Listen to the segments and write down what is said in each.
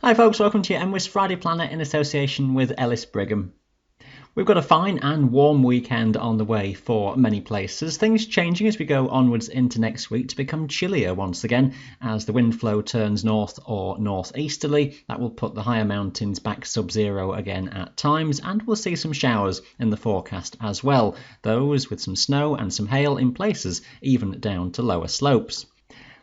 Hi folks, welcome to your MWIS Friday Planner in association with Ellis Brigham. We've got a fine and warm weekend on the way for many places. Things changing as we go onwards into next week to become chillier once again as the wind flow turns north or northeasterly. That will put the higher mountains back sub-zero again at times, and we'll see some showers in the forecast as well, those with some snow and some hail in places even down to lower slopes.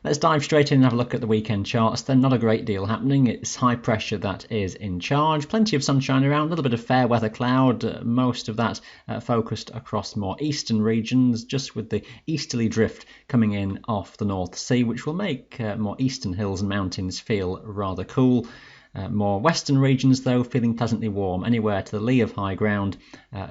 Let's dive straight in and have a look at the weekend charts. Then not a great deal happening. It's high pressure that is in charge. Plenty of sunshine around, a little bit of fair weather cloud, most of that focused across more eastern regions, just with the easterly drift coming in off the North Sea, which will make more eastern hills and mountains feel rather cool. More western regions, though, feeling pleasantly warm, anywhere to the lee of high ground,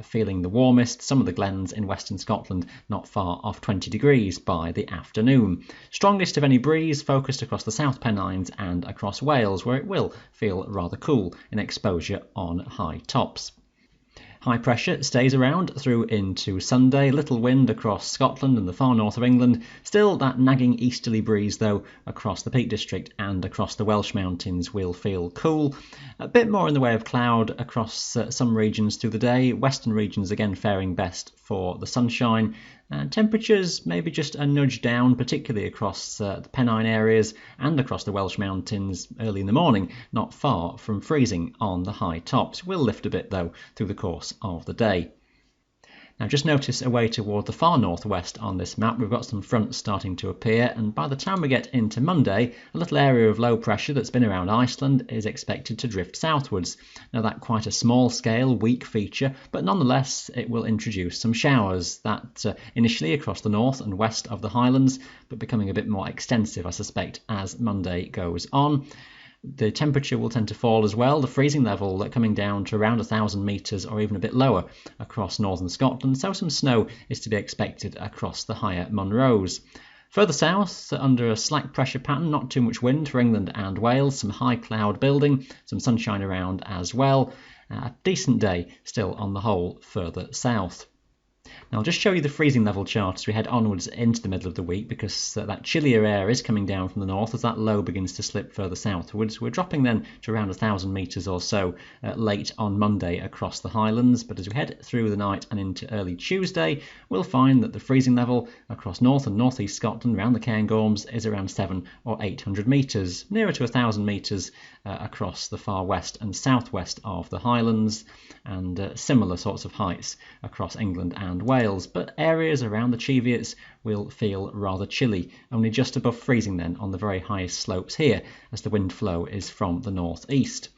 feeling the warmest. Some of the glens in western Scotland not far off 20 degrees by the afternoon. Strongest of any breeze focused across the South Pennines and across Wales, where it will feel rather cool in exposure on high tops. High pressure stays around through into Sunday, little wind across Scotland and the far north of England, still that nagging easterly breeze though across the Peak District and across the Welsh mountains will feel cool. A bit more in the way of cloud across some regions through the day, western regions again faring best for the sunshine. Temperatures maybe just a nudge down, particularly across the Pennine areas and across the Welsh mountains early in the morning, not far from freezing on the high tops. Will lift a bit though through the course of the day. Now just notice away toward the far northwest on this map we've got some fronts starting to appear, and by the time we get into Monday a little area of low pressure that's been around Iceland is expected to drift southwards. Now that quite a small scale weak feature, but nonetheless it will introduce some showers that initially across the north and west of the Highlands, but becoming a bit more extensive I suspect as Monday goes on. The temperature will tend to fall as well, the freezing level coming down to around 1,000 metres or even a bit lower across northern Scotland, so some snow is to be expected across the higher Munros. Further south, under a slack pressure pattern, not too much wind for England and Wales, some high cloud building, some sunshine around as well. A decent day still on the whole further south. Now I'll just show you the freezing level chart as we head onwards into the middle of the week, because that chillier air is coming down from the north as that low begins to slip further southwards. We're dropping then to around 1,000 metres or so late on Monday across the Highlands, but as we head through the night and into early Tuesday, we'll find that the freezing level across north and northeast Scotland around the Cairngorms is around 700 or 800 metres, nearer to 1,000 metres across the far west and southwest of the Highlands, and similar sorts of heights across England and Wales, but areas around the Cheviots will feel rather chilly, only just above freezing then on the very highest slopes here as the wind flow is from the northeast.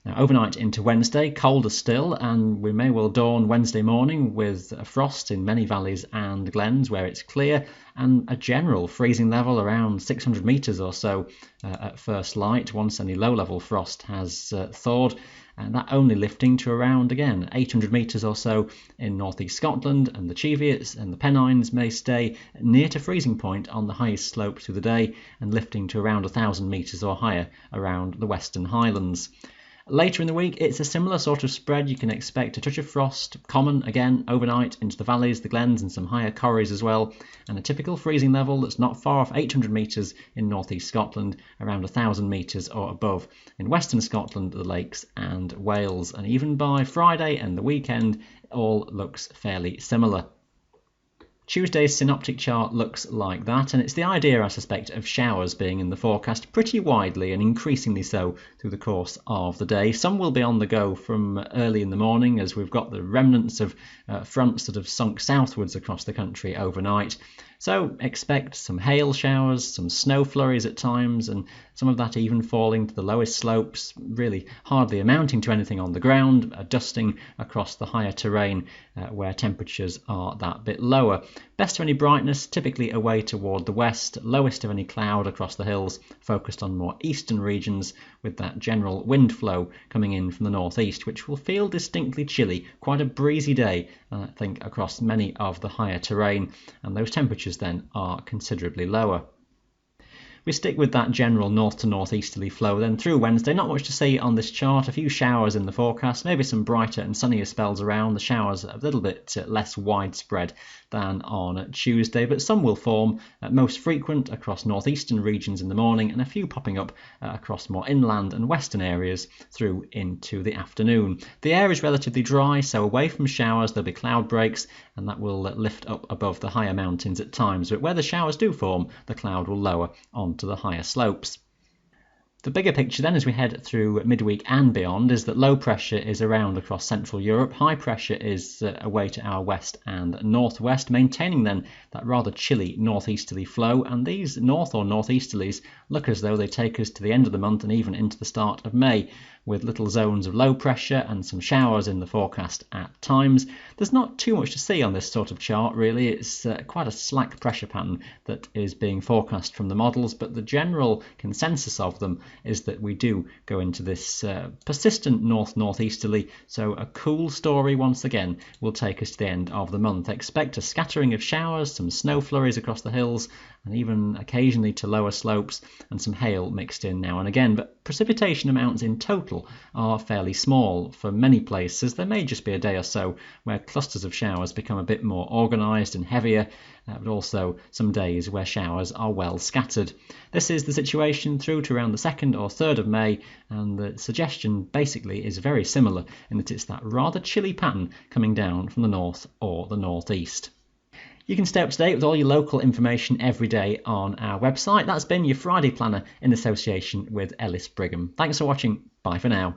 Now overnight into Wednesday, colder still, and we may well dawn Wednesday morning with a frost in many valleys and glens where it's clear, and a general freezing level around 600 metres or so at first light once any low-level frost has thawed, and that only lifting to around, again, 800 metres or so in northeast Scotland, and the Cheviots and the Pennines may stay near to freezing point on the highest slope through the day, and lifting to around 1,000 metres or higher around the Western Highlands. Later in the week, it's a similar sort of spread. You can expect a touch of frost, common again overnight into the valleys, the glens and some higher corries as well, and a typical freezing level that's not far off 800 metres in northeast Scotland, around 1,000 metres or above in western Scotland, the lakes and Wales. And even by Friday and the weekend, all looks fairly similar. Tuesday's synoptic chart looks like that, and it's the idea, I suspect, of showers being in the forecast pretty widely and increasingly so through the course of the day. Some will be on the go from early in the morning as we've got the remnants of fronts that have sunk southwards across the country overnight. So expect some hail showers, some snow flurries at times, and some of that even falling to the lowest slopes, really hardly amounting to anything on the ground, a dusting across the higher terrain where temperatures are that bit lower. Best of any brightness typically away toward the west, lowest of any cloud across the hills, focused on more eastern regions with that general wind flow coming in from the northeast, which will feel distinctly chilly, quite a breezy day, I think, across many of the higher terrain, and those temperatures then are considerably lower. We stick with that general north to northeasterly flow then through Wednesday. Not much to see on this chart. A few showers in the forecast, maybe some brighter and sunnier spells around. The showers a little bit less widespread than on Tuesday, but some will form, most frequent across northeastern regions in the morning, and a few popping up across more inland and western areas through into the afternoon. The air is relatively dry, so away from showers there'll be cloud breaks, and that will lift up above the higher mountains at times, but where the showers do form, the cloud will lower onto the higher slopes. The bigger picture then as we head through midweek and beyond is that low pressure is around across Central Europe, high pressure is away to our west and northwest, maintaining then that rather chilly northeasterly flow, and these north or northeasterlies look as though they take us to the end of the month and even into the start of May, with little zones of low pressure and some showers in the forecast at times. There's not too much to see on this sort of chart really. It's quite a slack pressure pattern that is being forecast from the models, but the general consensus of them is that we do go into this persistent north-northeasterly, so a cool story once again will take us to the end of the month. Expect a scattering of showers, some snow flurries across the hills, and even occasionally to lower slopes, and some hail mixed in now and again, but precipitation amounts in total are fairly small. For many places there may just be a day or so where clusters of showers become a bit more organised and heavier, but also some days where showers are well scattered. This is the situation through to around the 2nd or 3rd of May, and the suggestion basically is very similar in that it's that rather chilly pattern coming down from the north or the northeast. You can stay up to date with all your local information every day on our website. That's been your Friday Planner in association with Ellis Brigham. Thanks for watching. Bye for now.